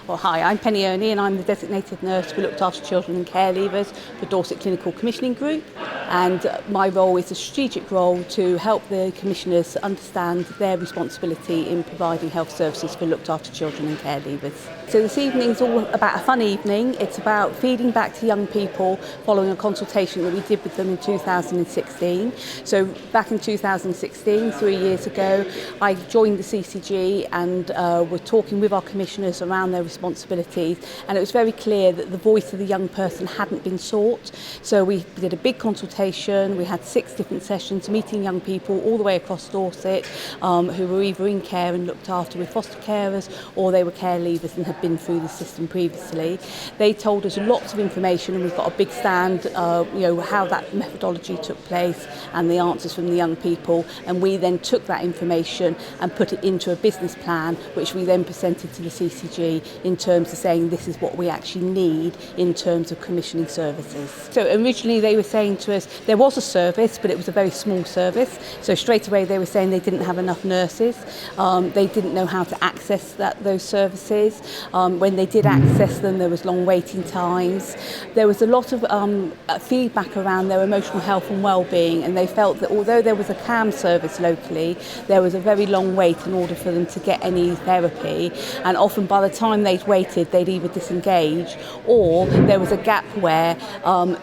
Well, hi, I'm Penny Oney and I'm the designated nurse for Looked After Children and Care Leavers for Dorset Clinical Commissioning Group. And my role is a strategic role to help the commissioners understand their responsibility in providing health services for looked after children and care leavers. So this evening is all about a fun evening. It's about feeding back to young people following a consultation that we did with them in 2016. So back in 2016, 3 years ago, I joined the CCG and we're talking with our commissioners around their responsibilities, and it was very clear that the voice of the young person hadn't been sought. So we did a big consultation. We had 6 different sessions meeting young people all the way across Dorset who were either in care and looked after with foster carers, or they were care leavers and had been through the system previously. They told us lots of information, and we've got a big stand, how that methodology took place and the answers from the young people. And we then took that information and put it into a business plan, which we then presented to the CCG in terms of saying this is what we actually need in terms of commissioning services. So originally they were saying to us there was a service, but it was a very small service. So straight away they were saying they didn't have enough nurses. They didn't know how to access those services. When they did access them, there was long waiting times. There was a lot of feedback around their emotional health and well-being, and they felt that although there was a CAM service locally, there was a very long wait in order for them to get any therapy, and often by the time they'd waited, they'd either disengage, or there was a gap where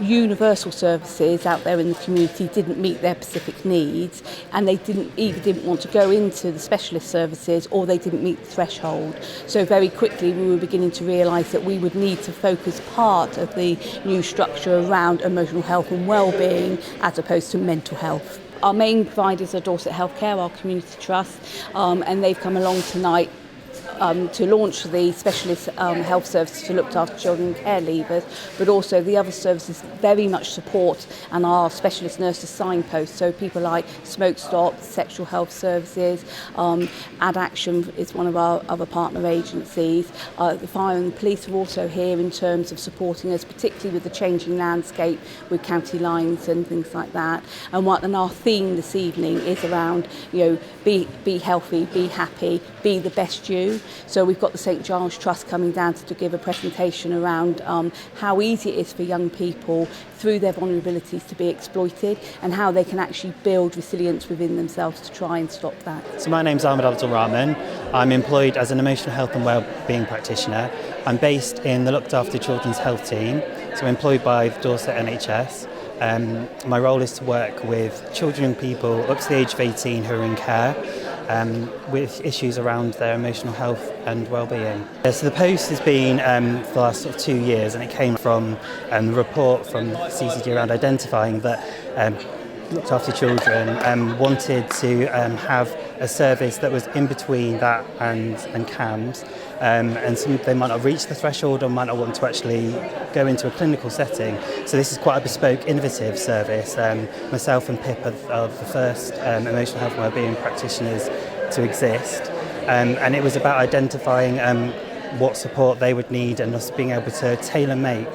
universal services out there in the community didn't meet their specific needs, and they didn't want to go into the specialist services, or they didn't meet the threshold. So very quickly we were beginning to realise that we would need to focus part of the new structure around emotional health and well-being as opposed to mental health. Our main providers are Dorset Healthcare, our community trust, and they've come along tonight to launch the specialist health services for looked after children and care leavers, but also the other services very much support and are specialist nurses signposts. So people like Smoke Stop, sexual health services, Ad Action is one of our other partner agencies. The fire and the police are also here in terms of supporting us, particularly with the changing landscape with county lines and things like that. And our theme this evening is around, be healthy, be happy, be the best you. So we've got the St Giles Trust coming down to give a presentation around how easy it is for young people through their vulnerabilities to be exploited, and how they can actually build resilience within themselves to try and stop that. So my name's Ahmed Abdul Rahman. I'm employed as an emotional health and wellbeing practitioner. I'm based in the Looked After Children's Health team, so employed by the Dorset NHS. My role is to work with children and people up to the age of 18 who are in care, with issues around their emotional health and well-being. So the post has been for the last 2 years, and it came from the report from CCG around identifying that Looked After Children wanted to have a service that was in between that and CAMS, and they might not reach the threshold or might not want to actually go into a clinical setting. So this is quite a bespoke, innovative service. Myself and Pip are the first emotional health and wellbeing practitioners to exist, and it was about identifying what support they would need and us being able to tailor-make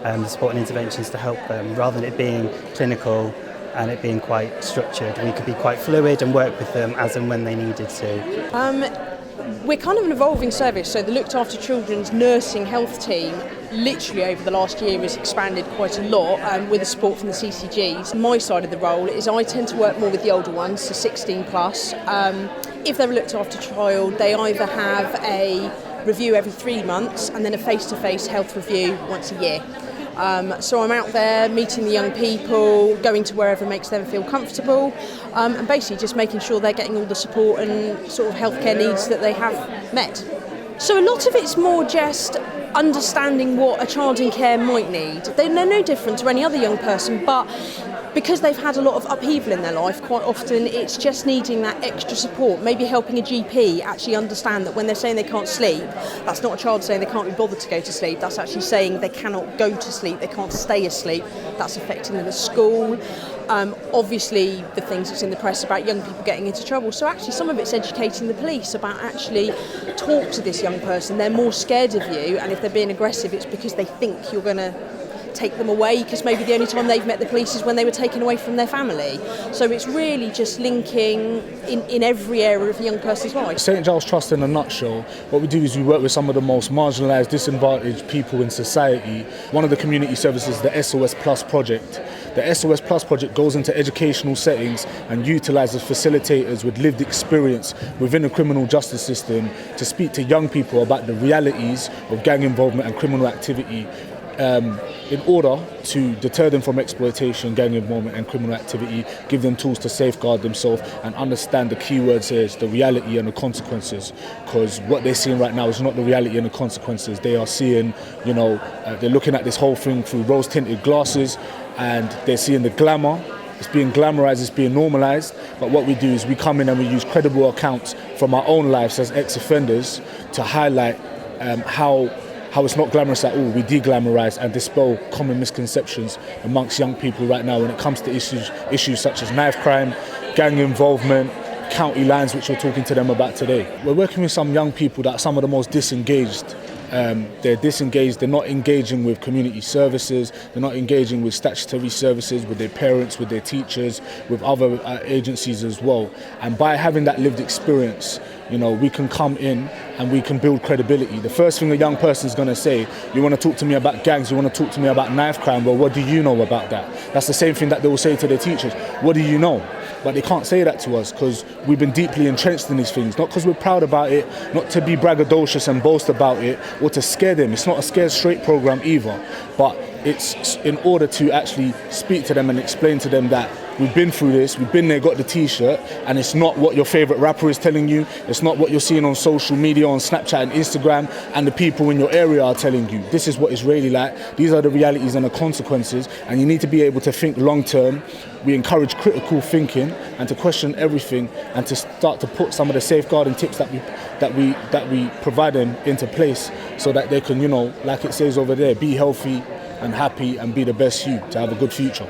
the support and interventions to help them, rather than it being clinical and it being quite structured. We could be quite fluid and work with them as and when they needed to. We're kind of an evolving service, so the Looked After Children's nursing health team literally over the last year has expanded quite a lot with the support from the CCGs. My side of the role is I tend to work more with the older ones, so 16 plus. If they're a looked after child, they either have a review every 3 months and then a face-to-face health review once a year. So I'm out there meeting the young people, going to wherever makes them feel comfortable, and basically just making sure they're getting all the support and sort of healthcare needs that they have met. So a lot of it's more just understanding what a child in care might need. They're no different to any other young person, but because they've had a lot of upheaval in their life, quite often it's just needing that extra support, maybe helping a GP actually understand that when they're saying they can't sleep, that's not a child saying they can't be bothered to go to sleep, that's actually saying they cannot go to sleep, they can't stay asleep, that's affecting them at school. Obviously the things that's in the press about young people getting into trouble, so actually some of it's educating the police about actually talk to this young person, they're more scared of you, and if they're being aggressive it's because they think you're going to take them away, because maybe the only time they've met the police is when they were taken away from their family. So it's really just linking in every area of a young person's life. St Giles Trust in a nutshell, what we do is we work with some of the most marginalised, disadvantaged people in society. One of the community services is the SOS Plus project. The SOS Plus project goes into educational settings and utilises facilitators with lived experience within the criminal justice system to speak to young people about the realities of gang involvement and criminal activity, in order to deter them from exploitation, gang involvement and criminal activity, give them tools to safeguard themselves and understand the key words here is the reality and the consequences, because what they're seeing right now is not the reality and the consequences. They are seeing, they're looking at this whole thing through rose-tinted glasses and they're seeing the glamour. It's being glamorized, it's being normalized, but what we do is we come in and we use credible accounts from our own lives as ex-offenders to highlight how it's not glamorous at all. We de-glamorize and dispel common misconceptions amongst young people right now when it comes to issues such as knife crime, gang involvement, county lines, which we're talking to them about today. We're working with some young people that are some of the most disengaged. They're disengaged, they're not engaging with community services, they're not engaging with statutory services, with their parents, with their teachers, with other agencies as well. And by having that lived experience, we can come in and we can build credibility. The first thing a young person is going to say, you want to talk to me about gangs, you want to talk to me about knife crime, well, what do you know about that? That's the same thing that they will say to their teachers, what do you know? But they can't say that to us because we've been deeply entrenched in these things, not because we're proud about it, not to be braggadocious and boast about it, or to scare them. It's not a scare straight program either, but it's in order to actually speak to them and explain to them that we've been through this, we've been there, got the t-shirt, and it's not what your favourite rapper is telling you, it's not what you're seeing on social media, on Snapchat and Instagram, and the people in your area are telling you. This is what it's really like, these are the realities and the consequences, and you need to be able to think long term. We encourage critical thinking and to question everything and to start to put some of the safeguarding tips that we provide them into place so that they can, like it says over there, be healthy and happy and be the best you to have a good future.